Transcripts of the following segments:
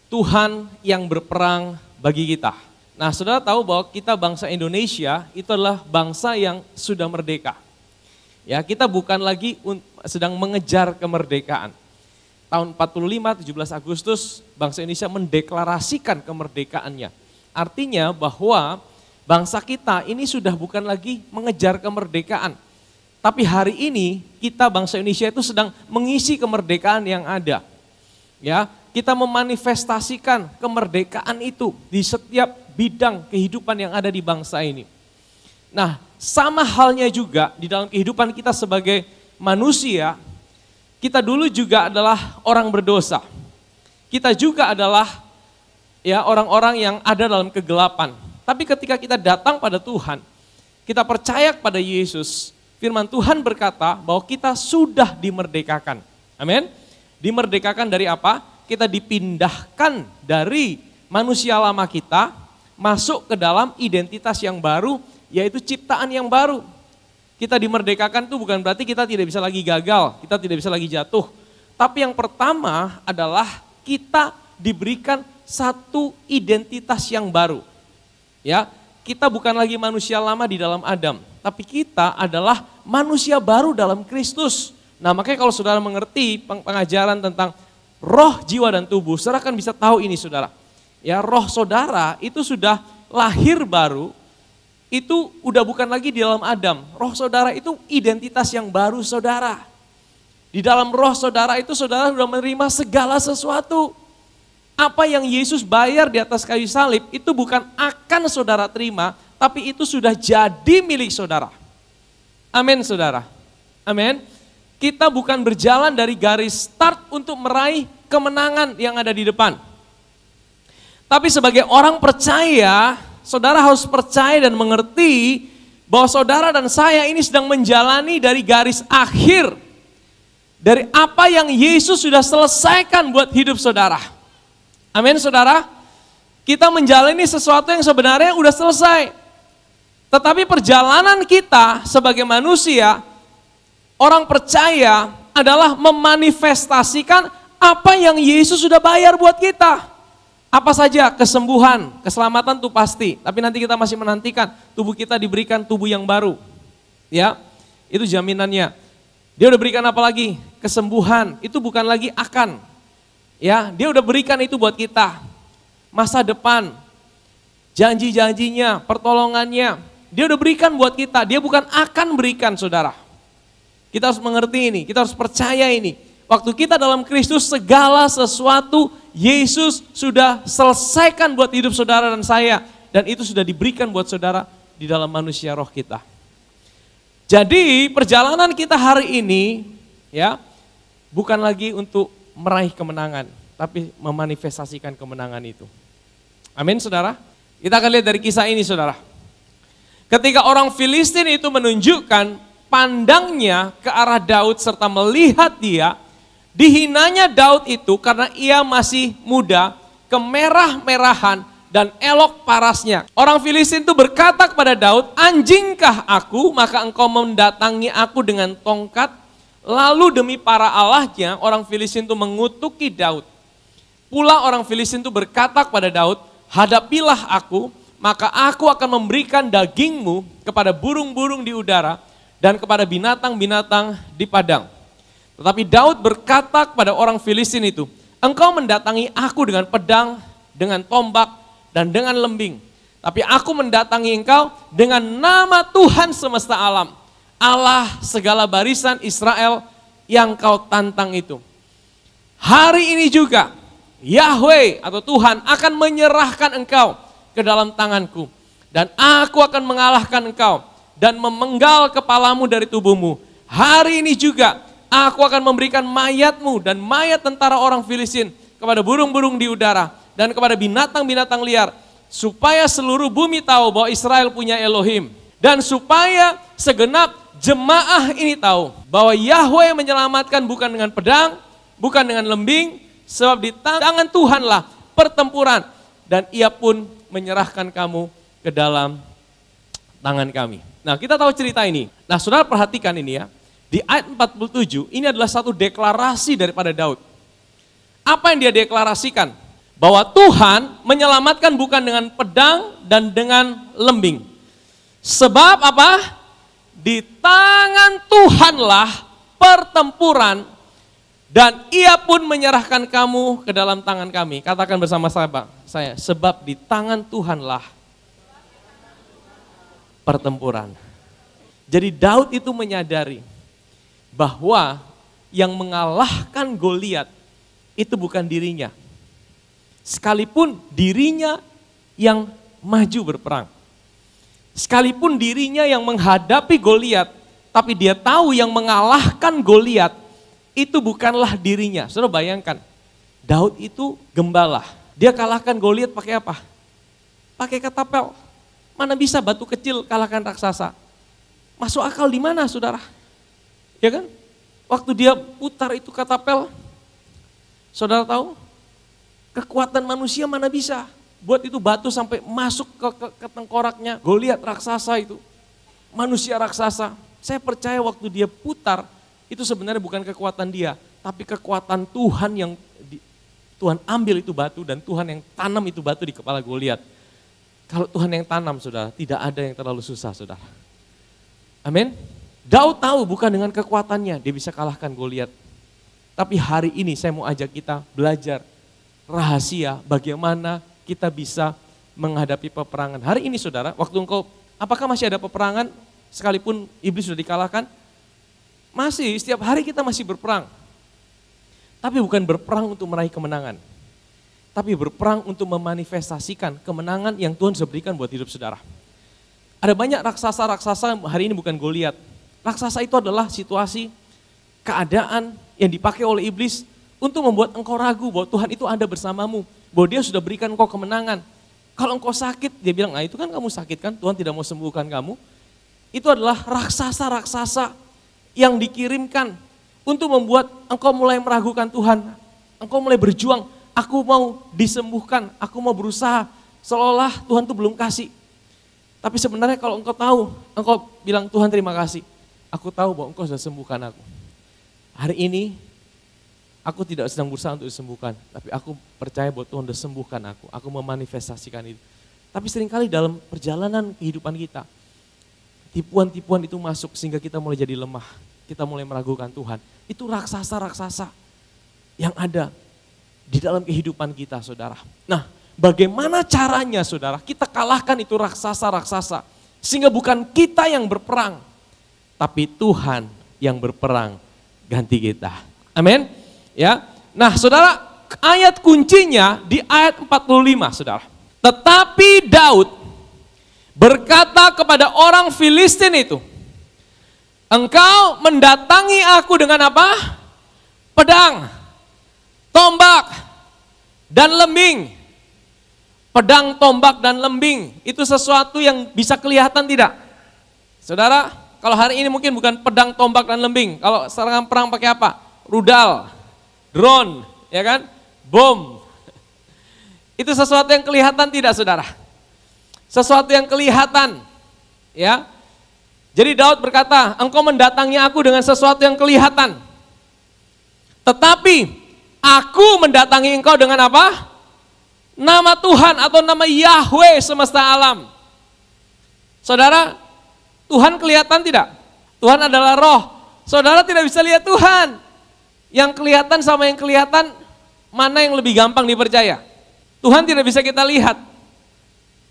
Tuhan yang berperang bagi kita. Nah, saudara tahu bahwa kita bangsa Indonesia itu adalah bangsa yang sudah merdeka. Ya, kita bukan lagi sedang mengejar kemerdekaan. Tahun 45, 17 Agustus, bangsa Indonesia mendeklarasikan kemerdekaannya. Artinya bahwa bangsa kita ini sudah bukan lagi mengejar kemerdekaan. Tapi hari ini kita bangsa Indonesia itu sedang mengisi kemerdekaan yang ada. Ya, kita memanifestasikan kemerdekaan itu di setiap bidang kehidupan yang ada di bangsa ini. Nah, sama halnya juga di dalam kehidupan kita sebagai manusia, kita dulu juga adalah orang berdosa. Kita juga adalah ya orang-orang yang ada dalam kegelapan. Tapi ketika kita datang pada Tuhan, kita percaya kepada Yesus, firman Tuhan berkata bahwa kita sudah dimerdekakan. Amin. Dimerdekakan dari apa? Kita dipindahkan dari manusia lama kita masuk ke dalam identitas yang baru, yaitu ciptaan yang baru. Kita dimerdekakan itu bukan berarti kita tidak bisa lagi gagal, kita tidak bisa lagi jatuh. Tapi yang pertama adalah kita diberikan satu identitas yang baru. Ya, kita bukan lagi manusia lama di dalam Adam, tapi kita adalah manusia baru dalam Kristus. Nah, makanya kalau saudara mengerti pengajaran tentang roh, jiwa, dan tubuh, saudara kan bisa tahu ini saudara. Ya, roh saudara itu sudah lahir baru, itu udah bukan lagi di dalam Adam. Roh saudara itu identitas yang baru saudara. Di dalam roh saudara itu saudara sudah menerima segala sesuatu. Apa yang Yesus bayar di atas kayu salib itu bukan akan saudara terima, tapi itu sudah jadi milik saudara. Amin saudara. Amin. Kita bukan berjalan dari garis start untuk meraih kemenangan yang ada di depan. Tapi sebagai orang percaya, saudara harus percaya dan mengerti bahwa saudara dan saya ini sedang menjalani dari garis akhir. Dari apa yang Yesus sudah selesaikan buat hidup saudara. Amin saudara. Kita menjalani sesuatu yang sebenarnya udah selesai. Tetapi perjalanan kita sebagai manusia, orang percaya adalah memanifestasikan apa yang Yesus sudah bayar buat kita. Apa saja? Kesembuhan, keselamatan itu pasti. Tapi nanti kita masih menantikan tubuh kita diberikan tubuh yang baru. Ya, itu jaminannya. Dia udah berikan apa lagi? Kesembuhan, itu bukan lagi akan. Ya, dia udah berikan itu buat kita. Masa depan, janji-janjinya, pertolongannya, dia udah berikan buat kita. Dia bukan akan berikan saudara. Kita harus mengerti ini, kita harus percaya ini. Waktu kita dalam Kristus segala sesuatu Yesus sudah selesaikan buat hidup saudara dan saya. Dan itu sudah diberikan buat saudara di dalam manusia roh kita. Jadi perjalanan kita hari ini ya bukan lagi untuk meraih kemenangan. Tapi memanifestasikan kemenangan itu. Amin saudara. Kita akan lihat dari kisah ini saudara. Ketika orang Filistin itu menunjukkan pandangnya ke arah Daud serta melihat dia, dihinanya Daud itu karena ia masih muda, kemerah-merahan dan elok parasnya. Orang Filistin itu berkata kepada Daud, anjingkah aku, maka engkau mendatangi aku dengan tongkat. Lalu demi para allahnya, orang Filistin itu mengutuki Daud. Pula orang Filistin itu berkata kepada Daud, hadapilah aku, maka aku akan memberikan dagingmu kepada burung-burung di udara dan kepada binatang-binatang di padang. Tetapi Daud berkata kepada orang Filistin itu, engkau mendatangi aku dengan pedang, dengan tombak, dan dengan lembing. Tapi aku mendatangi engkau dengan nama Tuhan semesta alam, Allah segala barisan Israel yang kau tantang itu. Hari ini juga Yahweh atau Tuhan akan menyerahkan engkau ke dalam tanganku. Dan aku akan mengalahkan engkau dan memenggal kepalamu dari tubuhmu. Hari ini juga aku akan memberikan mayatmu dan mayat tentara orang Filistin kepada burung-burung di udara dan kepada binatang-binatang liar. Supaya seluruh bumi tahu bahwa Israel punya Elohim. Dan supaya segenap jemaah ini tahu bahwa Yahweh menyelamatkan bukan dengan pedang, bukan dengan lembing, sebab di tangan Tuhanlah pertempuran dan ia pun menyerahkan kamu ke dalam tangan kami. Nah, kita tahu cerita ini. Nah, saudara perhatikan ini ya. Di ayat 47, ini adalah satu deklarasi daripada Daud. Apa yang dia deklarasikan? bahwa Tuhan menyelamatkan bukan dengan pedang dan dengan lembing. Sebab apa? Di tangan Tuhanlah pertempuran dan Ia pun menyerahkan kamu ke dalam tangan kami. Katakan bersama saya, sebab di tangan Tuhanlah pertempuran. Jadi Daud itu menyadari bahwa yang mengalahkan Goliat itu bukan dirinya. Sekalipun dirinya yang maju berperang. Sekalipun dirinya yang menghadapi Goliat, tapi dia tahu yang mengalahkan Goliat itu bukanlah dirinya. Saudara bayangkan, Daud itu gembala. Dia kalahkan Goliat pakai apa? Pakai ketapel. Mana bisa batu kecil kalahkan raksasa? Masuk akal di mana, saudara? Ya kan? Waktu dia putar itu ketapel, saudara tahu? Kekuatan manusia mana bisa buat itu batu sampai masuk ke tengkoraknya Goliat raksasa itu. Manusia raksasa. Saya percaya waktu dia putar, itu sebenarnya bukan kekuatan dia, tapi kekuatan Tuhan yang Tuhan ambil itu batu dan Tuhan yang tanam itu batu di kepala Goliat. Kalau Tuhan yang tanam, saudara, tidak ada yang terlalu susah, saudara. Amin. Daud tahu bukan dengan kekuatannya dia bisa kalahkan Goliat. Tapi hari ini saya mau ajak kita belajar rahasia bagaimana kita bisa menghadapi peperangan. Hari ini saudara, waktu engkau, apakah masih ada peperangan sekalipun iblis sudah dikalahkan? Masih, setiap hari kita masih berperang. Tapi bukan berperang untuk meraih kemenangan. Tapi berperang untuk memanifestasikan kemenangan yang Tuhan sudah berikan buat hidup saudara. Ada banyak raksasa-raksasa hari ini bukan Goliat. Raksasa itu adalah situasi, keadaan yang dipakai oleh iblis untuk membuat engkau ragu bahwa Tuhan itu ada bersamamu. Bahwa dia sudah berikan engkau kemenangan. Kalau engkau sakit, dia bilang, nah itu kan kamu sakit kan, Tuhan tidak mau sembuhkan kamu. Itu adalah raksasa-raksasa yang dikirimkan untuk membuat engkau mulai meragukan Tuhan. Engkau mulai berjuang, aku mau disembuhkan, aku mau berusaha. Seolah Tuhan itu belum kasih. Tapi sebenarnya kalau engkau tahu, engkau bilang Tuhan terima kasih. Aku tahu bahwa engkau sudah sembuhkan aku. Hari ini aku tidak sedang berusaha untuk disembuhkan, tapi aku percaya bahwa Tuhan sudah sembuhkan aku. Aku memanifestasikan itu. Tapi seringkali dalam perjalanan kehidupan kita, tipuan-tipuan itu masuk sehingga kita mulai jadi lemah. Kita mulai meragukan Tuhan. Itu raksasa-raksasa yang ada di dalam kehidupan kita, saudara. Nah, bagaimana caranya, saudara, kita kalahkan itu raksasa-raksasa. Sehingga bukan kita yang berperang, tapi Tuhan yang berperang ganti kita. Amin. Ya. Nah, saudara, ayat kuncinya di ayat 45, saudara. Tetapi Daud berkata kepada orang Filistin itu, engkau mendatangi aku dengan apa? Pedang, tombak, dan lembing. Pedang, tombak, dan lembing itu sesuatu yang bisa kelihatan tidak? Saudara, kalau hari ini mungkin bukan pedang, tombak, dan lembing. Kalau serangan perang pakai apa? Rudal, drone, ya kan? Bom. Itu sesuatu yang kelihatan tidak, saudara? Sesuatu yang kelihatan, ya. Jadi Daud berkata, engkau mendatangi aku dengan sesuatu yang kelihatan. Tetapi aku mendatangi engkau dengan apa? Nama Tuhan atau nama Yahweh semesta alam. Saudara, Tuhan kelihatan tidak? Tuhan adalah roh. Saudara tidak bisa lihat Tuhan. Yang kelihatan sama yang kelihatan, mana yang lebih gampang dipercaya? Tuhan tidak bisa kita lihat.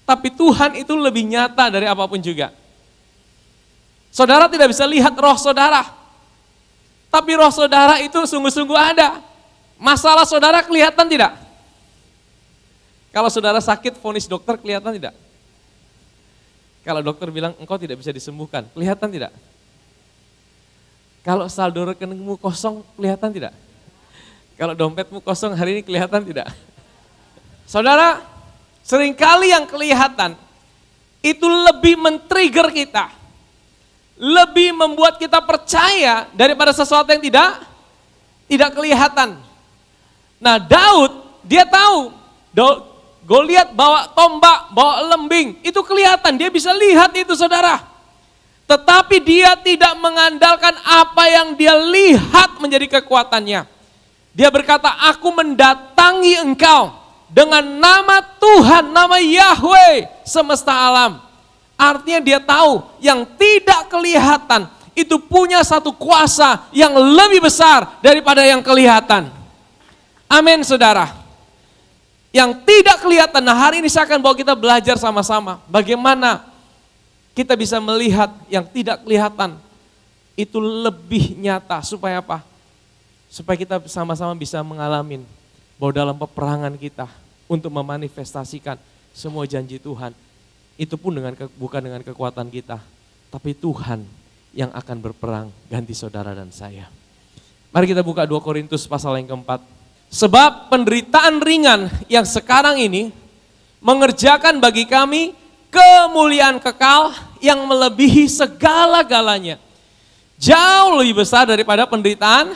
Tapi Tuhan itu lebih nyata dari apapun juga. Saudara tidak bisa lihat roh saudara. Tapi roh saudara itu sungguh-sungguh ada. Masalah saudara kelihatan tidak? Kalau saudara sakit, vonis dokter kelihatan tidak? Kalau dokter bilang engkau tidak bisa disembuhkan, kelihatan tidak? Kalau saldo rekeningmu kosong, kelihatan tidak? Kalau dompetmu kosong hari ini kelihatan tidak? Saudara, seringkali yang kelihatan itu lebih men-trigger kita. Lebih membuat kita percaya daripada sesuatu yang tidak kelihatan. Nah, Daud, dia tahu Goliat bawa tombak, bawa lembing, itu kelihatan, dia bisa lihat itu, saudara. Tetapi dia tidak mengandalkan apa yang dia lihat menjadi kekuatannya. Dia berkata, aku mendatangi engkau dengan nama Tuhan, nama Yahweh semesta alam. Artinya dia tahu yang tidak kelihatan itu punya satu kuasa yang lebih besar daripada yang kelihatan. Amin saudara. Yang tidak kelihatan, nah hari ini saya akan bawa kita belajar sama-sama. Bagaimana kita bisa melihat yang tidak kelihatan itu lebih nyata. Supaya apa? Supaya kita sama-sama bisa mengalami bahwa dalam peperangan kita untuk memanifestasikan semua janji Tuhan. Itu pun bukan dengan kekuatan kita, tapi Tuhan yang akan berperang ganti saudara dan saya. Mari kita buka 2 Korintus pasal yang keempat. Sebab penderitaan ringan yang sekarang ini mengerjakan bagi kami kemuliaan kekal yang melebihi segala-galanya. Jauh lebih besar daripada penderitaan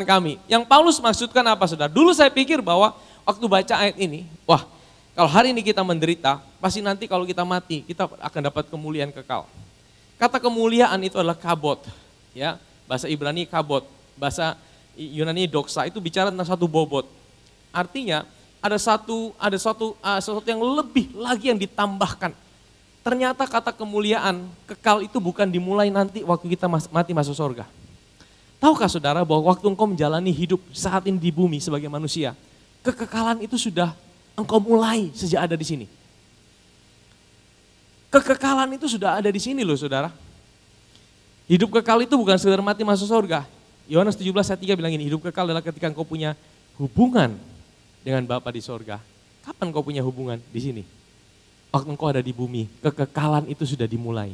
kami. Yang Paulus maksudkan apa saudara? Dulu saya pikir bahwa waktu baca ayat ini, wah kalau hari ini kita menderita, pasti nanti kalau kita mati, kita akan dapat kemuliaan kekal. Kata kemuliaan itu adalah kabot, ya, bahasa Ibrani kabot, bahasa Yunani doxa, itu bicara tentang satu bobot. Artinya ada sesuatu yang lebih lagi yang ditambahkan. Ternyata kata kemuliaan kekal itu bukan dimulai nanti waktu kita mati masuk surga. Tahukah saudara bahwa waktu engkau menjalani hidup saat ini di bumi sebagai manusia, kekekalan itu sudah engkau mulai sejak ada di sini. Kekekalan itu sudah ada di sini loh saudara. Hidup kekal itu bukan sekedar mati masuk surga. Yohanes 17 ayat 3 bilang ini, hidup kekal adalah ketika engkau punya hubungan dengan Bapa di surga. Kapan engkau punya hubungan di sini? Waktu engkau ada di bumi, kekekalan itu sudah dimulai.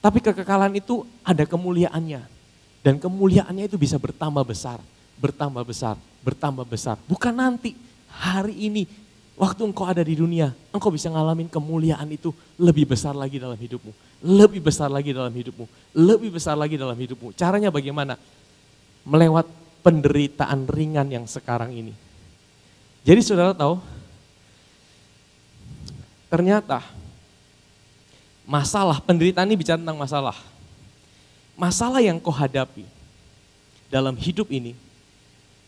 Tapi kekekalan itu ada kemuliaannya. Dan kemuliaannya itu bisa bertambah besar, bertambah besar, bertambah besar. Bukan nanti, hari ini, waktu engkau ada di dunia, engkau bisa ngalamin kemuliaan itu lebih besar lagi dalam hidupmu. Lebih besar lagi dalam hidupmu, lebih besar lagi dalam hidupmu. Caranya bagaimana? Melewat penderitaan ringan yang sekarang ini. Jadi saudara tahu, ternyata masalah, penderitaan ini bicara tentang masalah. Masalah yang kau hadapi dalam hidup ini,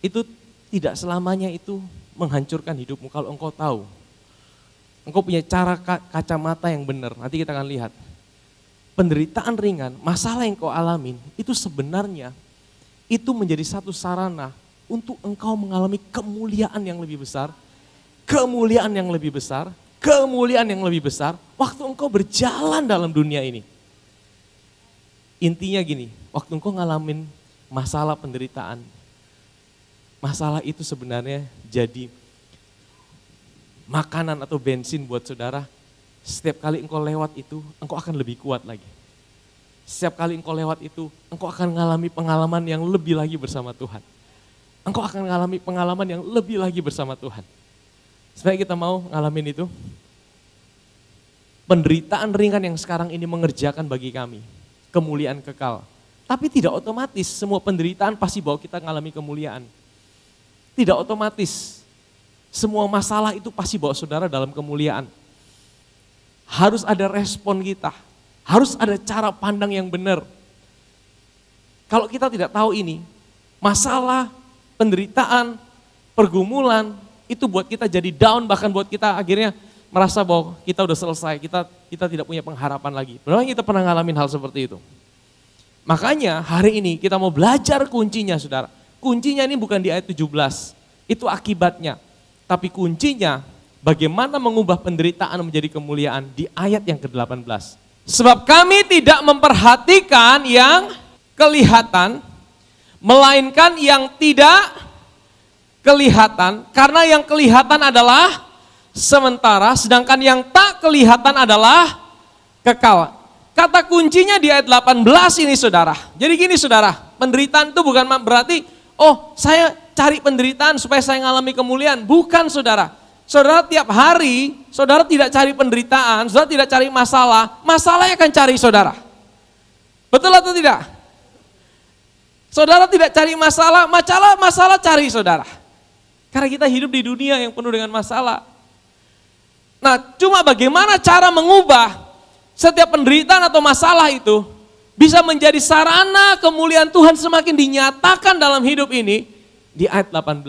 itu tidak selamanya itu menghancurkan hidupmu kalau engkau tahu. Engkau punya cara kacamata yang benar, nanti kita akan lihat. Penderitaan ringan, masalah yang kau alamin, itu sebenarnya itu menjadi satu sarana untuk engkau mengalami kemuliaan yang lebih besar, kemuliaan yang lebih besar, kemuliaan yang lebih besar, waktu engkau berjalan dalam dunia ini. Intinya gini, waktu engkau ngalamin masalah penderitaan, masalah itu sebenarnya jadi makanan atau bensin buat saudara. Setiap kali engkau lewat itu, engkau akan lebih kuat lagi. Setiap kali engkau lewat itu, engkau akan mengalami pengalaman yang lebih lagi bersama Tuhan. Engkau akan mengalami pengalaman yang lebih lagi bersama Tuhan. Supaya kita mau ngalamin itu, penderitaan ringan yang sekarang ini mengerjakan bagi kami kemuliaan kekal. Tapi tidak otomatis semua penderitaan pasti bawa kita mengalami kemuliaan. Tidak otomatis semua masalah itu pasti bawa saudara dalam kemuliaan. Harus ada respon kita, harus ada cara pandang yang benar. Kalau kita tidak tahu ini, masalah, penderitaan, pergumulan, itu buat kita jadi down, bahkan buat kita akhirnya merasa bahwa kita udah selesai, kita tidak punya pengharapan lagi. Memang kita pernah ngalamin hal seperti itu. Makanya hari ini kita mau belajar kuncinya saudara. Kuncinya ini bukan di ayat 17, itu akibatnya. Tapi kuncinya bagaimana mengubah penderitaan menjadi kemuliaan di ayat yang ke-18. Sebab kami tidak memperhatikan yang kelihatan, melainkan yang tidak kelihatan. Karena yang kelihatan adalah sementara, sedangkan yang tak kelihatan adalah kekal. Kata kuncinya di ayat 18 ini saudara. Jadi gini saudara, penderitaan itu bukan berarti, oh saya cari penderitaan supaya saya mengalami kemuliaan. Bukan saudara. Saudara tiap hari, saudara tidak cari penderitaan, saudara tidak cari masalah, masalahnya akan cari saudara. Betul atau tidak? Saudara tidak cari masalah, masalah cari saudara. Karena kita hidup di dunia yang penuh dengan masalah. Nah, cuma bagaimana cara mengubah setiap penderitaan atau masalah itu bisa menjadi sarana kemuliaan Tuhan semakin dinyatakan dalam hidup ini di ayat 18.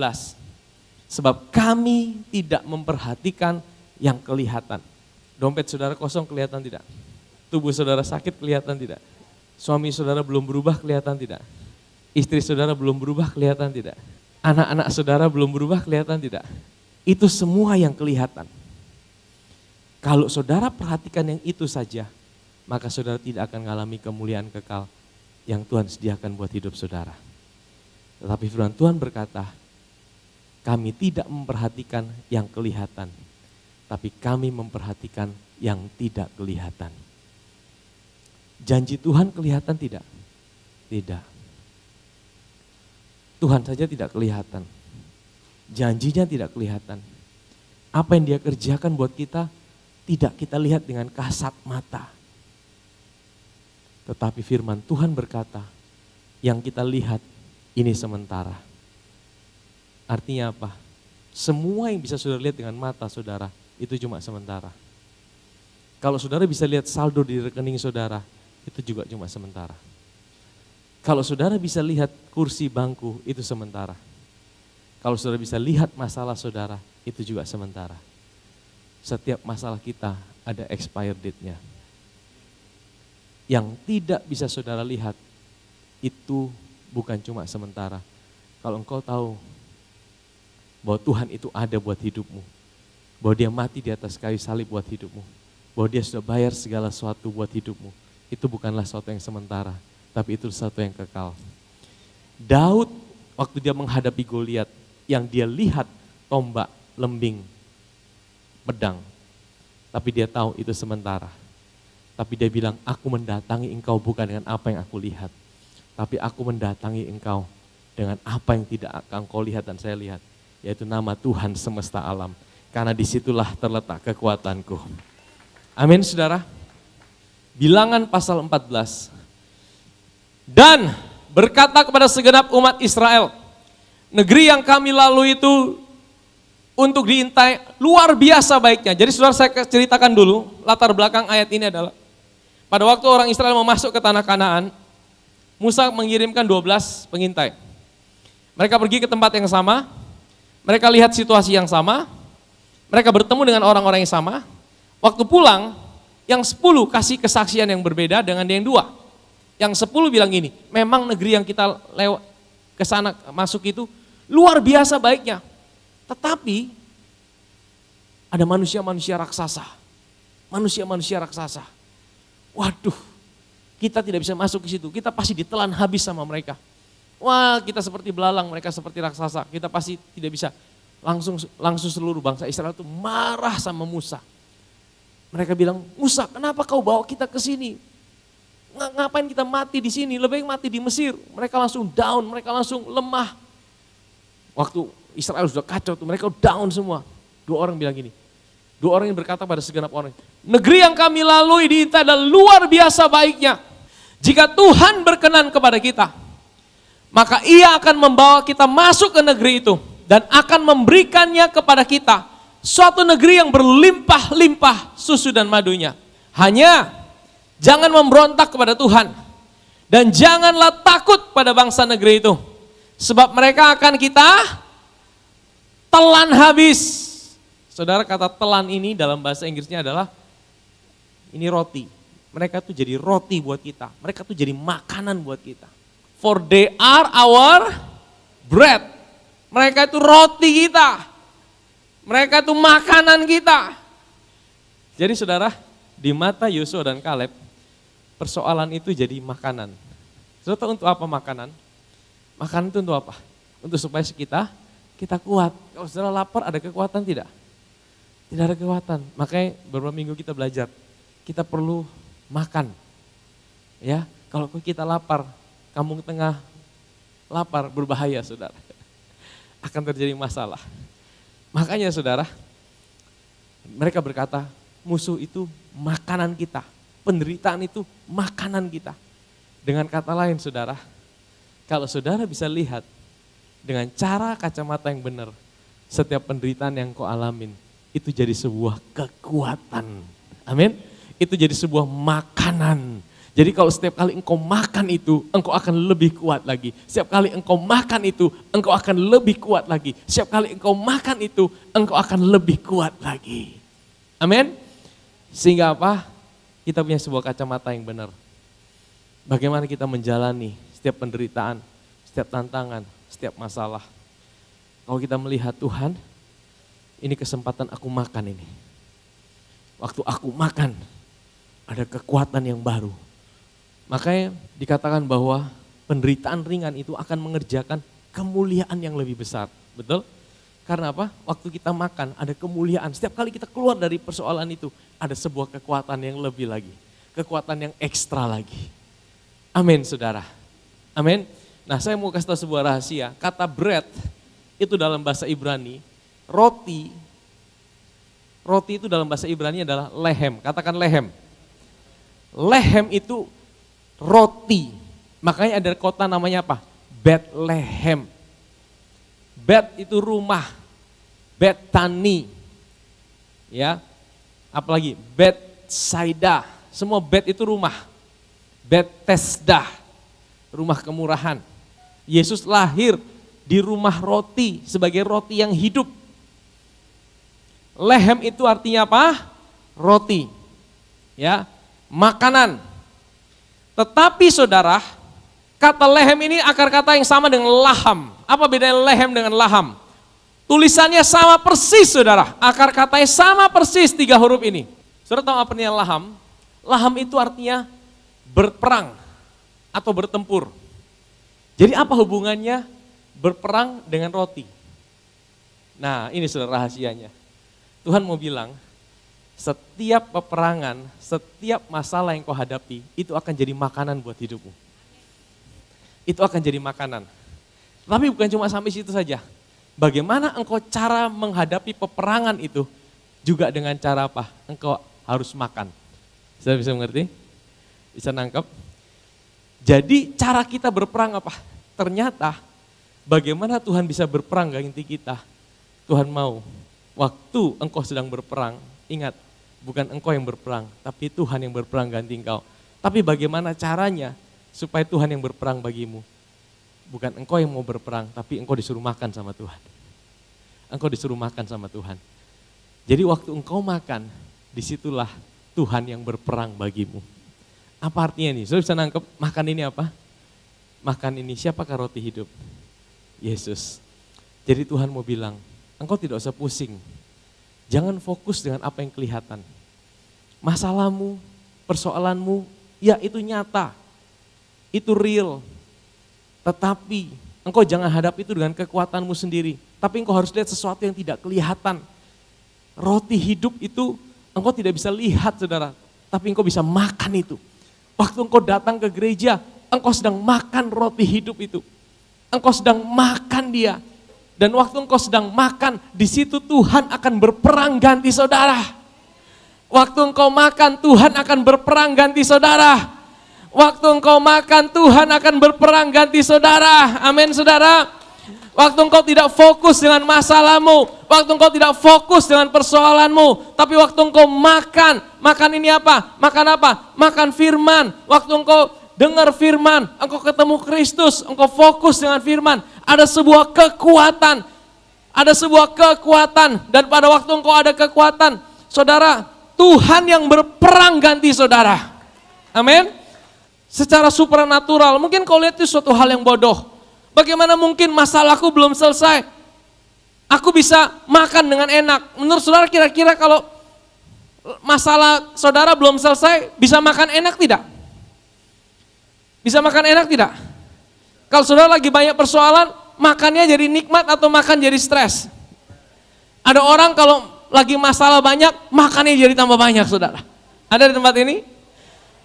Sebab kami tidak memperhatikan yang kelihatan. Dompet saudara kosong kelihatan tidak? Tubuh saudara sakit kelihatan tidak? Suami saudara belum berubah kelihatan tidak? Istri saudara belum berubah kelihatan tidak? Anak-anak saudara belum berubah kelihatan tidak? Itu semua yang kelihatan. Kalau saudara perhatikan yang itu saja, maka saudara tidak akan mengalami kemuliaan kekal yang Tuhan sediakan buat hidup saudara. Tetapi firman Tuhan berkata, kami tidak memperhatikan yang kelihatan, tapi kami memperhatikan yang tidak kelihatan. Janji Tuhan kelihatan tidak? Tidak. Tuhan saja tidak kelihatan. Janjinya tidak kelihatan. Apa yang dia kerjakan buat kita, tidak kita lihat dengan kasat mata. Tetapi firman Tuhan berkata, yang kita lihat ini sementara. Artinya apa? Semua yang bisa saudara lihat dengan mata saudara, itu cuma sementara. Kalau saudara bisa lihat saldo di rekening saudara, itu juga cuma sementara. Kalau saudara bisa lihat kursi bangku, itu sementara. Kalau saudara bisa lihat masalah saudara, itu juga sementara. Setiap masalah kita ada expire date-nya. Yang tidak bisa saudara lihat, itu bukan cuma sementara. Kalau engkau tahu bahwa Tuhan itu ada buat hidupmu, bahwa dia mati di atas kayu salib buat hidupmu, bahwa dia sudah bayar segala sesuatu buat hidupmu, itu bukanlah sesuatu yang sementara, tapi itu sesuatu yang kekal. Daud waktu dia menghadapi Goliat, yang dia lihat tombak, lembing, pedang, tapi dia tahu itu sementara. Tapi dia bilang, aku mendatangi engkau bukan dengan apa yang aku lihat, tapi aku mendatangi engkau dengan apa yang tidak akan engkau lihat dan saya lihat, yaitu nama Tuhan semesta alam. Karena disitulah terletak kekuatanku. Amin saudara. Bilangan pasal 14. Dan berkata kepada segenap umat Israel, negeri yang kami lalui itu untuk diintai luar biasa baiknya. Jadi saudara, saya ceritakan dulu latar belakang ayat ini adalah, pada waktu orang Israel mau masuk ke tanah Kanaan, Musa mengirimkan 12 pengintai. Mereka pergi ke tempat yang sama, mereka lihat situasi yang sama, mereka bertemu dengan orang-orang yang sama. Waktu pulang, yang 10 kasih kesaksian yang berbeda dengan yang 2. Yang 10 bilang gini, memang negeri yang kita lewat ke sana masuk itu luar biasa baiknya. Tetapi ada manusia-manusia raksasa. Manusia-manusia raksasa. Waduh, kita tidak bisa masuk ke situ. Kita pasti ditelan habis sama mereka. Wah, kita seperti belalang, mereka seperti raksasa. Kita pasti tidak bisa. Langsung seluruh bangsa Israel itu marah sama Musa. Mereka bilang, Musa, kenapa kau bawa kita ke sini? Ngapain kita mati di sini? Lebih baik mati di Mesir. Mereka langsung down, mereka langsung lemah. Waktu Israel sudah kacau tuh, mereka down semua. 2 orang bilang gini. 2 orang yang berkata pada segenap orang, negeri yang kami lalui diintai adalah luar biasa baiknya. Jika Tuhan berkenan kepada kita, maka Ia akan membawa kita masuk ke negeri itu dan akan memberikannya kepada kita, suatu negeri yang berlimpah-limpah susu dan madunya. Hanya jangan memberontak kepada Tuhan dan janganlah takut pada bangsa negeri itu, sebab mereka akan kita telan habis. Saudara, kata telan ini dalam bahasa Inggrisnya adalah, ini roti. Mereka tuh jadi roti buat kita. Mereka tuh jadi makanan buat kita. For they are our bread. Mereka itu roti kita. Mereka itu makanan kita. Jadi saudara, di mata Yosua dan Kaleb, persoalan itu jadi makanan. Saudara tahu untuk apa makanan? Makanan itu untuk apa? Untuk supaya kita kuat. Kalau saudara lapar, ada kekuatan tidak? Tidak ada kekuatan. Makanya beberapa minggu kita belajar, kita perlu makan. Ya, kalau kita lapar, kampung tengah lapar berbahaya saudara. Akan terjadi masalah. Makanya saudara, mereka berkata, musuh itu makanan kita. Penderitaan itu makanan kita. Dengan kata lain saudara, kalau saudara bisa lihat dengan cara kacamata yang benar, setiap penderitaan yang kau alamin, itu jadi sebuah kekuatan. Amin. Itu jadi sebuah makanan. Jadi kalau setiap kali engkau makan itu, engkau akan lebih kuat lagi. Setiap kali engkau makan itu, engkau akan lebih kuat lagi. Setiap kali engkau makan itu, engkau akan lebih kuat lagi. Amin. Sehingga apa? Kita punya sebuah kacamata yang benar. Bagaimana kita menjalani setiap penderitaan, setiap tantangan, setiap masalah. Kalau kita melihat Tuhan, ini kesempatan aku makan ini. Waktu aku makan, ada kekuatan yang baru. Makanya dikatakan bahwa penderitaan ringan itu akan mengerjakan kemuliaan yang lebih besar. Betul? Karena apa? Waktu kita makan ada kemuliaan. Setiap kali kita keluar dari persoalan itu, ada sebuah kekuatan yang lebih lagi. Kekuatan yang ekstra lagi. Amin, saudara. Amin. Nah, saya mau kasih tahu sebuah rahasia. Kata bread itu dalam bahasa Ibrani, roti itu dalam bahasa Ibrani adalah lehem. Katakan lehem. Lehem itu roti. Makanya ada kota namanya apa? Bethlehem. Bet itu rumah. Bethany. Ya. Apalagi Bethsaida. Semua bet itu rumah. Bethesda. Rumah kemurahan. Yesus lahir di rumah roti sebagai roti yang hidup. Lehem itu artinya apa? Roti. Ya, makanan. Tetapi saudara, kata lehem ini akar kata yang sama dengan laham. Apa bedanya lehem dengan laham? Tulisannya sama persis saudara, akar katanya sama persis 3 huruf ini. Saudara tahu apa artinya laham? Laham itu artinya berperang atau bertempur. Jadi apa hubungannya berperang dengan roti? Nah ini saudara rahasianya. Tuhan mau bilang, setiap peperangan, setiap masalah yang kau hadapi, itu akan jadi makanan buat hidupmu. Itu akan jadi makanan. Tapi bukan cuma sampai situ saja. Bagaimana engkau cara menghadapi peperangan itu, juga dengan cara apa? Engkau harus makan. Saya bisa mengerti? Bisa nangkep? Jadi cara kita berperang apa? Ternyata bagaimana Tuhan bisa berperang ganti kita? Tuhan mau waktu engkau sedang berperang, ingat, bukan engkau yang berperang, tapi Tuhan yang berperang ganti engkau. Tapi bagaimana caranya supaya Tuhan yang berperang bagimu? Bukan engkau yang mau berperang, tapi engkau disuruh makan sama Tuhan. Engkau disuruh makan sama Tuhan. Jadi waktu engkau makan, disitulah Tuhan yang berperang bagimu. Apa artinya nih? Saudara bisa nangkep makan ini apa? Makan ini siapakah roti hidup? Yesus. Jadi Tuhan mau bilang, engkau tidak usah pusing. Jangan fokus dengan apa yang kelihatan. Masalahmu, persoalanmu, ya itu nyata. Itu real. Tetapi engkau jangan hadap itu dengan kekuatanmu sendiri. Tapi engkau harus lihat sesuatu yang tidak kelihatan. Roti hidup itu engkau tidak bisa lihat saudara. Tapi engkau bisa makan itu. Waktu engkau datang ke gereja, engkau sedang makan roti hidup itu. Engkau sedang makan dia. Dan waktu engkau sedang makan, di situ Tuhan akan berperang ganti saudara. Waktu engkau makan, Tuhan akan berperang ganti saudara. Waktu engkau makan, Tuhan akan berperang ganti saudara. Amin saudara. Waktu engkau tidak fokus dengan masalahmu, waktu engkau tidak fokus dengan persoalanmu, tapi waktu engkau makan ini apa? Makan apa? Makan firman. Waktu engkau dengar firman, engkau ketemu Kristus, engkau fokus dengan firman, ada sebuah kekuatan. Ada sebuah kekuatan, dan pada waktu engkau ada kekuatan, saudara, Tuhan yang berperang ganti saudara. Amin. Secara supranatural, mungkin kau lihat itu suatu hal yang bodoh. Bagaimana mungkin masalahku belum selesai, aku bisa makan dengan enak. Menurut saudara kira-kira kalau masalah saudara belum selesai, bisa makan enak tidak? Bisa makan enak tidak? Kalau saudara lagi banyak persoalan, makannya jadi nikmat atau makan jadi stres? Ada orang kalau lagi masalah banyak, makannya jadi tambah banyak saudara. Ada di tempat ini?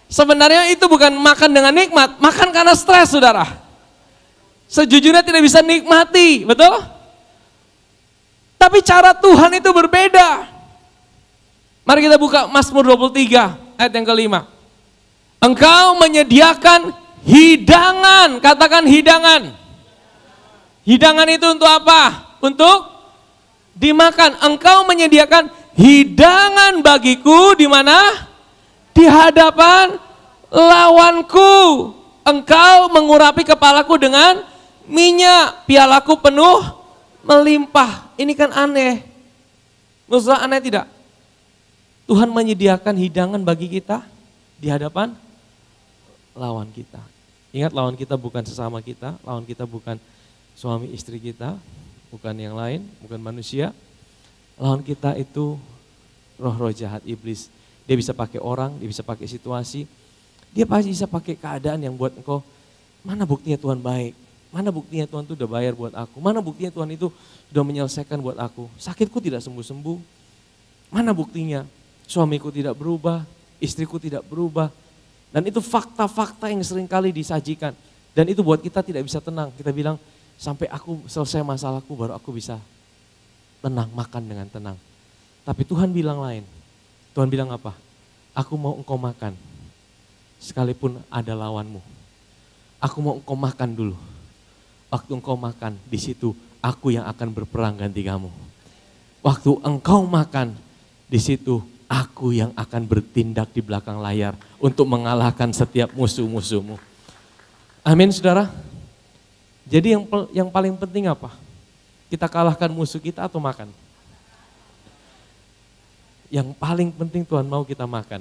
Sebenarnya itu bukan makan dengan nikmat, makan karena stres saudara. Sejujurnya tidak bisa nikmati, betul? Tapi cara Tuhan itu berbeda. Mari kita buka Mazmur 23 ayat yang kelima. Engkau menyediakan hidangan, katakan hidangan. Hidangan itu untuk apa? Untuk dimakan. Engkau menyediakan hidangan bagiku di mana? Di hadapan lawanku. Engkau mengurapi kepalaku dengan minyak, pialaku penuh melimpah. Ini kan aneh. Maksudnya aneh tidak? Tuhan menyediakan hidangan bagi kita di hadapan lawan kita. Ingat, lawan kita bukan sesama kita, lawan kita bukan suami istri kita, bukan yang lain, bukan manusia. Lawan kita itu roh-roh jahat, iblis. Dia bisa pakai orang, dia bisa pakai situasi, dia pasti bisa pakai keadaan yang buat engkau, mana buktinya Tuhan baik, mana buktinya Tuhan itu udah bayar buat aku, mana buktinya Tuhan itu sudah menyelesaikan buat aku, sakitku tidak sembuh-sembuh, mana buktinya suamiku tidak berubah, istriku tidak berubah. Dan itu fakta-fakta yang seringkali disajikan. Dan itu buat kita tidak bisa tenang. Kita bilang, sampai aku selesai masalahku baru aku bisa tenang, makan dengan tenang. Tapi Tuhan bilang lain. Tuhan bilang apa? Aku mau engkau makan, sekalipun ada lawanmu. Aku mau engkau makan dulu. Waktu engkau makan, di situ aku yang akan berperang ganti kamu. Waktu engkau makan, di situ aku yang akan bertindak di belakang layar untuk mengalahkan setiap musuh-musuhmu. Amin, saudara. Jadi yang paling penting apa? Kita kalahkan musuh kita atau makan? Yang paling penting Tuhan mau kita makan.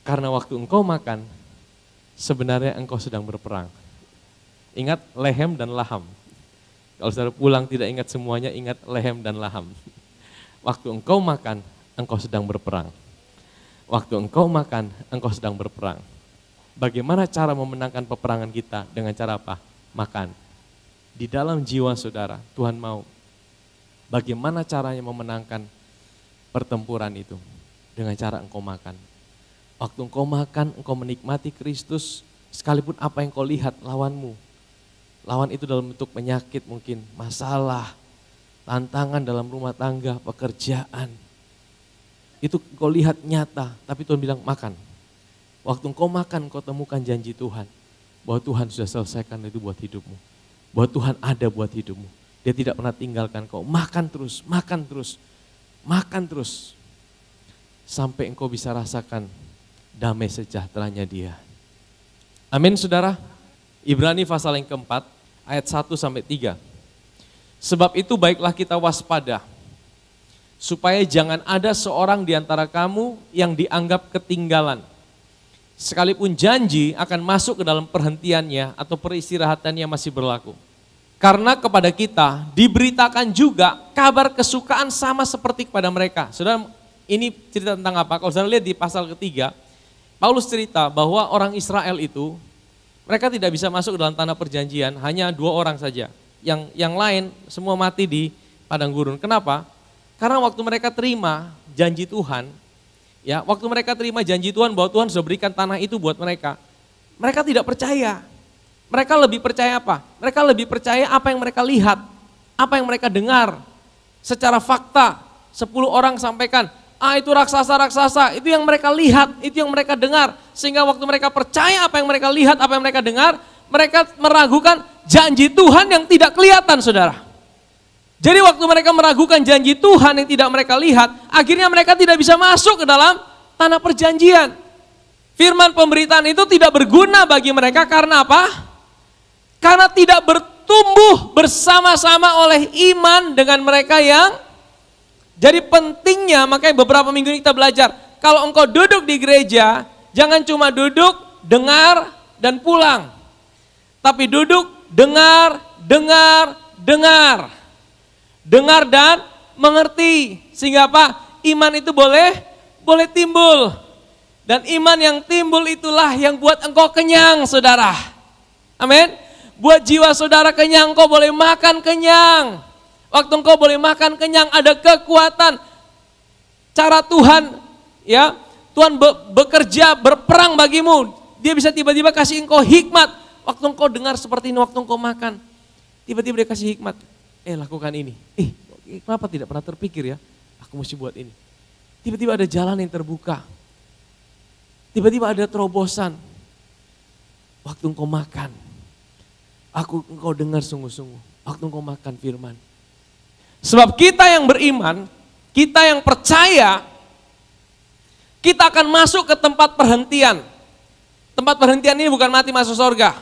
Karena waktu engkau makan, sebenarnya engkau sedang berperang. Ingat lehem dan laham. Kalau saudara pulang tidak ingat semuanya, ingat lehem dan laham. Waktu engkau makan, engkau sedang berperang. Waktu engkau makan, engkau sedang berperang. Bagaimana cara memenangkan peperangan kita? Dengan cara apa? Makan. Di dalam jiwa saudara, Tuhan mau. Bagaimana caranya memenangkan pertempuran itu? Dengan cara engkau makan. Waktu engkau makan, engkau menikmati Kristus, sekalipun apa yang kau lihat lawanmu. Lawan itu dalam bentuk penyakit mungkin, masalah, tantangan dalam rumah tangga, pekerjaan. Itu kau lihat nyata, tapi Tuhan bilang makan. Waktu engkau makan, engkau temukan janji Tuhan. Bahwa Tuhan sudah selesaikan itu buat hidupmu. Bahwa Tuhan ada buat hidupmu. Dia tidak pernah tinggalkan kau. Makan terus, makan terus, makan terus. Sampai engkau bisa rasakan damai sejahteranya Dia. Amin, saudara. Ibrani pasal yang keempat, ayat 1-3. Sebab itu baiklah kita waspada, supaya jangan ada seorang di antara kamu yang dianggap ketinggalan. Sekalipun janji akan masuk ke dalam perhentiannya atau peristirahatannya masih berlaku. Karena kepada kita diberitakan juga kabar kesukaan sama seperti kepada mereka. Saudara, ini cerita tentang apa? Kalau saudara lihat di pasal ketiga, Paulus cerita bahwa orang Israel itu, mereka tidak bisa masuk ke dalam tanah perjanjian, hanya 2 orang saja. Yang lain semua mati di padang gurun. Kenapa? Karena waktu mereka terima janji Tuhan, ya, waktu mereka terima janji Tuhan bahwa Tuhan sudah berikan tanah itu buat mereka, mereka tidak percaya. Mereka lebih percaya apa? Mereka lebih percaya apa yang mereka lihat, apa yang mereka dengar. Secara fakta, 10 orang sampaikan, itu raksasa-raksasa, itu yang mereka lihat, itu yang mereka dengar. Sehingga waktu mereka percaya apa yang mereka lihat, apa yang mereka dengar, mereka meragukan janji Tuhan yang tidak kelihatan, saudara. Jadi waktu mereka meragukan janji Tuhan yang tidak mereka lihat, akhirnya mereka tidak bisa masuk ke dalam tanah perjanjian. Firman pemberitaan itu tidak berguna bagi mereka karena apa? Karena tidak bertumbuh bersama-sama oleh iman dengan mereka yang, jadi pentingnya, makanya beberapa minggu ini kita belajar, kalau engkau duduk di gereja, jangan cuma duduk, dengar, dan pulang. Tapi duduk, dengar, dengar dan mengerti. Sehingga apa? Iman itu boleh timbul. Dan iman yang timbul itulah yang buat engkau kenyang, saudara. Amin. Buat jiwa saudara kenyang, engkau boleh makan kenyang. Waktu engkau boleh makan kenyang, ada kekuatan. Cara Tuhan, ya, Tuhan bekerja, berperang bagimu. Dia bisa tiba-tiba kasih engkau hikmat. Waktu engkau dengar seperti ini, waktu engkau makan, tiba-tiba dia kasih hikmat. Lakukan ini. Kenapa tidak pernah terpikir ya? Aku mesti buat ini. Tiba-tiba ada jalan yang terbuka. Tiba-tiba ada terobosan. Waktu engkau makan, engkau dengar sungguh-sungguh. Waktu engkau makan firman. Sebab kita yang beriman, kita yang percaya, kita akan masuk ke tempat perhentian. Tempat perhentian ini bukan mati masuk surga.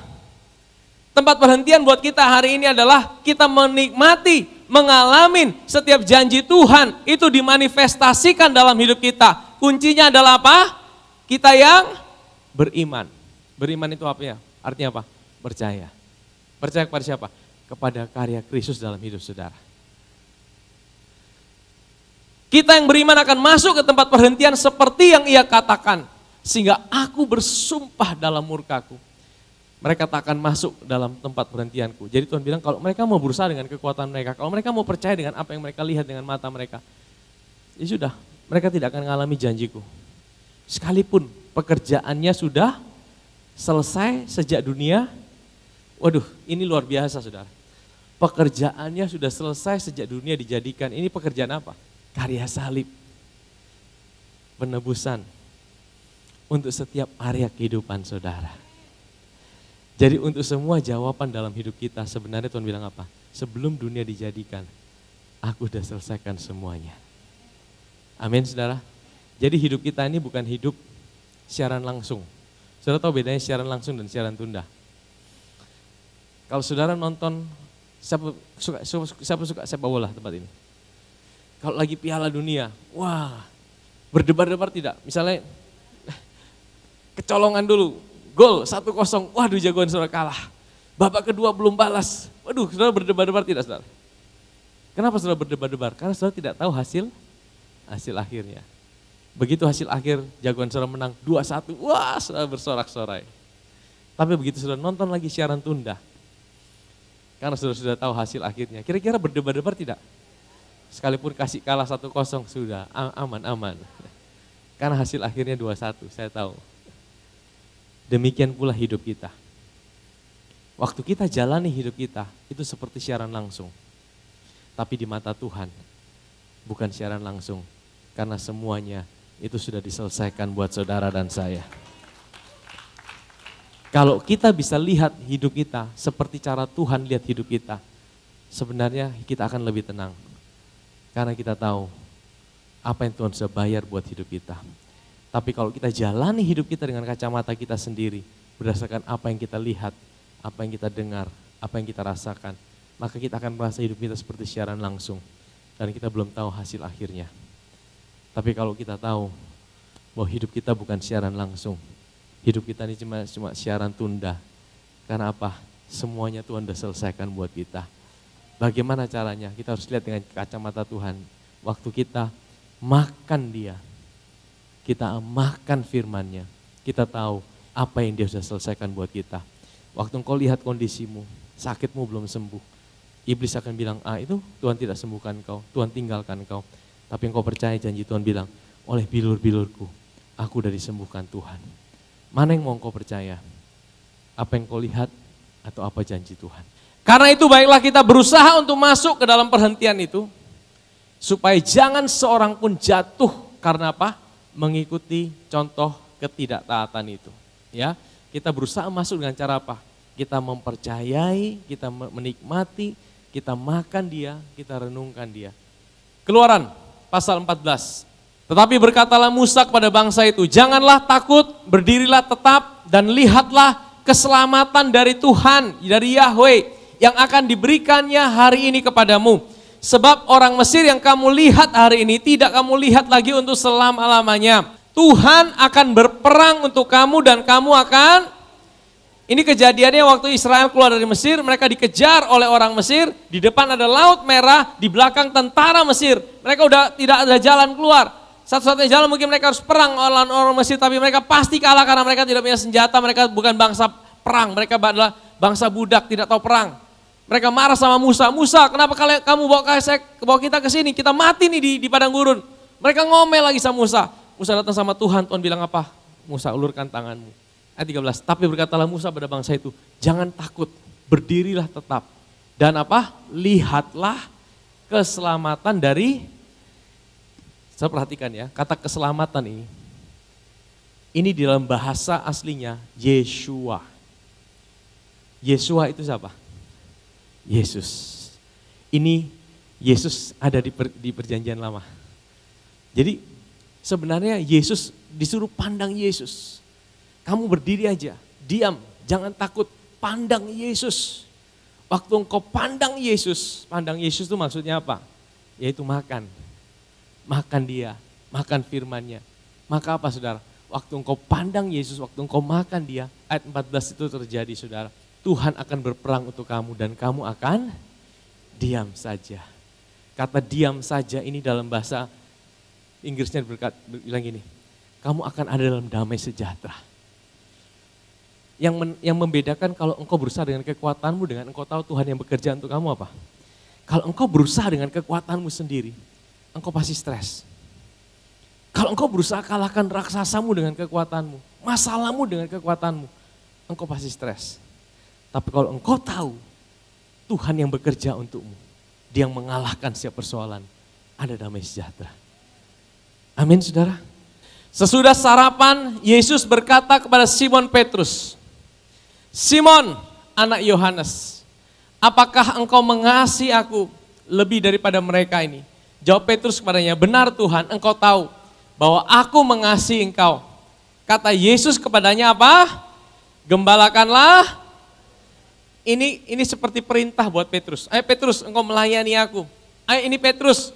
Tempat perhentian buat kita hari ini adalah kita menikmati, mengalami setiap janji Tuhan itu dimanifestasikan dalam hidup kita. Kuncinya adalah apa? Kita yang beriman. Beriman itu apa ya? Artinya apa? Percaya. Percaya kepada siapa? Kepada karya Kristus dalam hidup saudara. Kita yang beriman akan masuk ke tempat perhentian seperti yang ia katakan. Sehingga aku bersumpah dalam murkaku. Mereka tak akan masuk dalam tempat perhentianku. Jadi Tuhan bilang kalau mereka mau berusaha dengan kekuatan mereka, kalau mereka mau percaya dengan apa yang mereka lihat dengan mata mereka, ya sudah, mereka tidak akan mengalami janjiku. Sekalipun pekerjaannya sudah selesai sejak dunia, waduh ini luar biasa saudara. Pekerjaannya sudah selesai sejak dunia dijadikan, ini pekerjaan apa? Karya salib, penebusan untuk setiap area kehidupan saudara. Jadi untuk semua jawaban dalam hidup kita sebenarnya Tuhan bilang apa? Sebelum dunia dijadikan, aku sudah selesaikan semuanya. Amin saudara. Jadi hidup kita ini bukan hidup siaran langsung. Saudara tahu bedanya siaran langsung dan siaran tunda? Kalau saudara nonton, siapa suka sepak bola tempat ini? Kalau lagi Piala Dunia, wah berdebar-debar tidak? Misalnya kecolongan dulu, gol 1-0, waduh jagoan saudara kalah. Babak kedua belum balas, waduh saudara berdebar-debar tidak saudara? Kenapa saudara berdebar-debar? Karena saudara tidak tahu hasil akhirnya. Begitu hasil akhir jagoan saudara menang 2-1, wah saudara bersorak-sorai. Tapi begitu saudara nonton lagi siaran tunda, karena saudara sudah tahu hasil akhirnya, kira-kira berdebar-debar tidak? Sekalipun kasih kalah 1-0 sudah aman-aman. Karena hasil akhirnya 2-1, saya tahu. Demikian pula hidup kita. Waktu kita jalani hidup kita, itu seperti siaran langsung. Tapi di mata Tuhan, bukan siaran langsung. Karena semuanya itu sudah diselesaikan buat saudara dan saya. Kalau kita bisa lihat hidup kita seperti cara Tuhan lihat hidup kita, sebenarnya kita akan lebih tenang. Karena kita tahu apa yang Tuhan sudah bayar buat hidup kita. Tapi kalau kita jalani hidup kita dengan kacamata kita sendiri, berdasarkan apa yang kita lihat, apa yang kita dengar, apa yang kita rasakan, maka kita akan merasa hidup kita seperti siaran langsung. Dan kita belum tahu hasil akhirnya. Tapi kalau kita tahu bahwa hidup kita bukan siaran langsung, hidup kita ini cuma siaran tunda. Karena apa? Semuanya Tuhan sudah selesaikan buat kita. Bagaimana caranya? Kita harus lihat dengan kacamata Tuhan. Waktu kita makan Dia, kita makan firman-Nya, kita tahu apa yang Dia sudah selesaikan buat kita. Waktu engkau lihat kondisimu, sakitmu belum sembuh, iblis akan bilang, itu Tuhan tidak sembuhkan kau, Tuhan tinggalkan kau. Tapi engkau percaya janji Tuhan bilang, oleh bilur-bilurku, aku sudah disembuhkan Tuhan. Mana yang mau engkau percaya? Apa yang kau lihat atau apa janji Tuhan? Karena itu baiklah kita berusaha untuk masuk ke dalam perhentian itu, supaya jangan seorang pun jatuh karena apa? Mengikuti contoh ketidaktaatan itu. Ya, kita berusaha masuk dengan cara apa? Kita mempercayai, kita menikmati, kita makan Dia, kita renungkan Dia. Keluaran pasal 14. Tetapi berkatalah Musa kepada bangsa itu, janganlah takut, berdirilah tetap dan lihatlah keselamatan dari Tuhan, dari Yahweh yang akan diberikannya hari ini kepadamu. Sebab orang Mesir yang kamu lihat hari ini tidak kamu lihat lagi untuk selama-lamanya. Tuhan akan berperang untuk kamu dan kamu akan, ini kejadiannya waktu Israel keluar dari Mesir, mereka dikejar oleh orang Mesir, di depan ada Laut Merah, di belakang tentara Mesir. Mereka udah tidak ada jalan keluar. Satu-satunya jalan mungkin mereka harus perang melawan orang Mesir, tapi mereka pasti kalah karena mereka tidak punya senjata, mereka bukan bangsa perang, mereka adalah bangsa budak, tidak tahu perang. Mereka marah sama Musa, Musa kenapa kamu bawa kita ke sini, kita mati nih di padang gurun. Mereka ngomel lagi sama Musa. Musa datang sama Tuhan, Tuhan bilang apa? Musa ulurkan tanganmu. Ayat 13, tapi berkatalah Musa pada bangsa itu, jangan takut, berdirilah tetap. Dan apa? Lihatlah keselamatan dari, saya perhatikan ya, kata keselamatan ini di dalam bahasa aslinya Yeshua. Yeshua itu siapa? Yesus. Ini Yesus ada di perjanjian lama. Jadi Sebenarnya Yesus disuruh pandang Yesus. Kamu berdiri aja, diam, jangan takut, pandang Yesus. Waktu engkau pandang Yesus itu maksudnya apa? Yaitu makan. Makan dia, makan firman-Nya. Maka apa saudara? Waktu engkau pandang Yesus, waktu engkau makan dia, ayat 14 itu terjadi saudara. Tuhan akan berperang untuk kamu dan kamu akan diam saja. Kata diam saja ini dalam bahasa Inggrisnya bilang gini, kamu akan ada dalam damai sejahtera. Yang membedakan kalau engkau berusaha dengan kekuatanmu dengan engkau tahu Tuhan yang bekerja untuk kamu apa? Kalau engkau berusaha dengan kekuatanmu sendiri, engkau pasti stres. Kalau engkau berusaha kalahkan raksasamu dengan kekuatanmu, masalahmu dengan kekuatanmu, engkau pasti stres. Tapi kalau engkau tahu Tuhan yang bekerja untukmu, Dia yang mengalahkan setiap persoalan, ada damai sejahtera. Amin saudara. Sesudah sarapan, Yesus berkata kepada Simon Petrus, Simon, anak Yohanes, apakah engkau mengasihi aku lebih daripada mereka ini? Jawab Petrus kepadanya, benar Tuhan, engkau tahu bahwa aku mengasihi engkau. Kata Yesus kepadanya apa? Gembalakanlah. Ini seperti perintah buat Petrus. Ayo Petrus, engkau melayani aku. Ayo ini Petrus,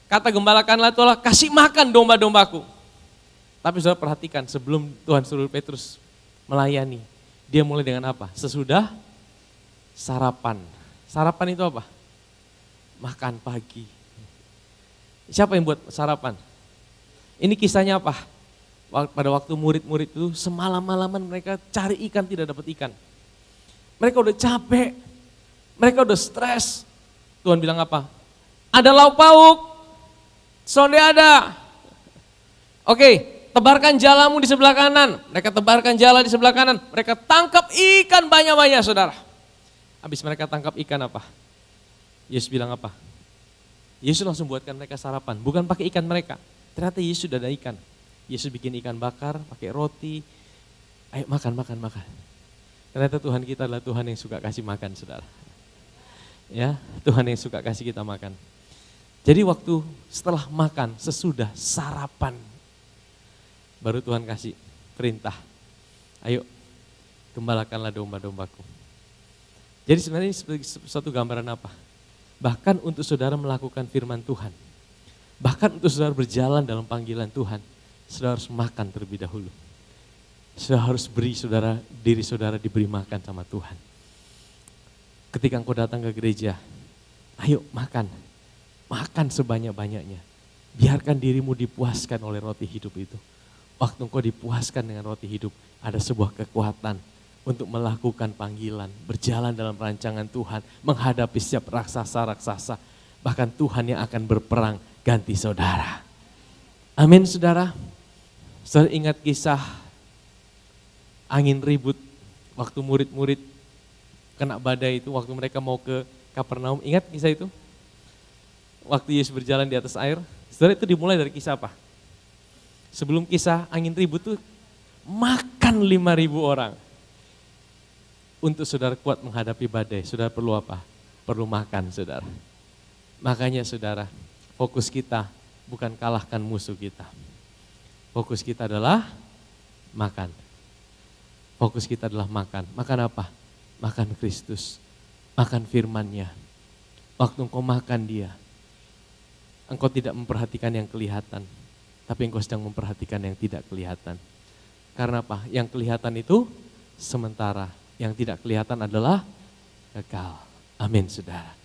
kata gembalakanlah itu adalah kasih makan domba-dombaku. Tapi saudara perhatikan, sebelum Tuhan suruh Petrus melayani, dia mulai dengan apa? Sesudah sarapan. Sarapan itu apa? Makan pagi. Siapa yang buat sarapan? Ini kisahnya apa? Pada waktu murid-murid itu semalam-malaman mereka cari ikan tidak dapat ikan. Mereka udah capek, mereka udah stres. Tuhan bilang apa? Ada lauk pauk, sonde ada. Oke, tebarkan jalamu di sebelah kanan. Mereka tebarkan jala di sebelah kanan. Mereka tangkap ikan banyak-banyak saudara. Habis mereka tangkap ikan apa? Yesus bilang apa? Yesus langsung buatkan mereka sarapan. Bukan pakai ikan mereka. Ternyata Yesus sudah ada ikan. Yesus bikin ikan bakar, pakai roti. Ayo makan. Ternyata Tuhan kita adalah Tuhan yang suka kasih makan saudara. Ya, Tuhan yang suka kasih kita makan. Jadi waktu setelah makan, sesudah sarapan, baru Tuhan kasih perintah, ayo gembalakanlah domba-dombaku. Jadi sebenarnya ini suatu gambaran apa? Bahkan untuk saudara melakukan firman Tuhan, bahkan untuk saudara berjalan dalam panggilan Tuhan, saudara harus makan terlebih dahulu. Saudara harus beri diri saudara diberi makan sama Tuhan. Ketika engkau datang ke gereja, ayo makan sebanyak-banyaknya. Biarkan dirimu dipuaskan oleh roti hidup itu. Waktu engkau dipuaskan dengan roti hidup, ada sebuah kekuatan untuk melakukan panggilan, berjalan dalam rancangan Tuhan, menghadapi setiap raksasa-raksasa. Bahkan Tuhan yang akan berperang ganti saudara. Amin saudara. Saudara ingat kisah angin ribut waktu murid-murid kena badai itu, waktu mereka mau ke Kapernaum, ingat kisah itu? Waktu Yesus berjalan di atas air, saudara itu dimulai dari kisah apa? Sebelum kisah angin ribut tuh makan 5.000 orang. Untuk saudara kuat menghadapi badai, saudara perlu apa? Perlu makan saudara. Makanya saudara, fokus kita bukan kalahkan musuh kita. Fokus kita adalah makan. Fokus kita adalah makan. Makan apa? Makan Kristus. Makan firman-Nya. Waktu engkau makan Dia, engkau tidak memperhatikan yang kelihatan, tapi engkau sedang memperhatikan yang tidak kelihatan. Karena apa? Yang kelihatan itu sementara, yang tidak kelihatan adalah kekal. Amin saudara.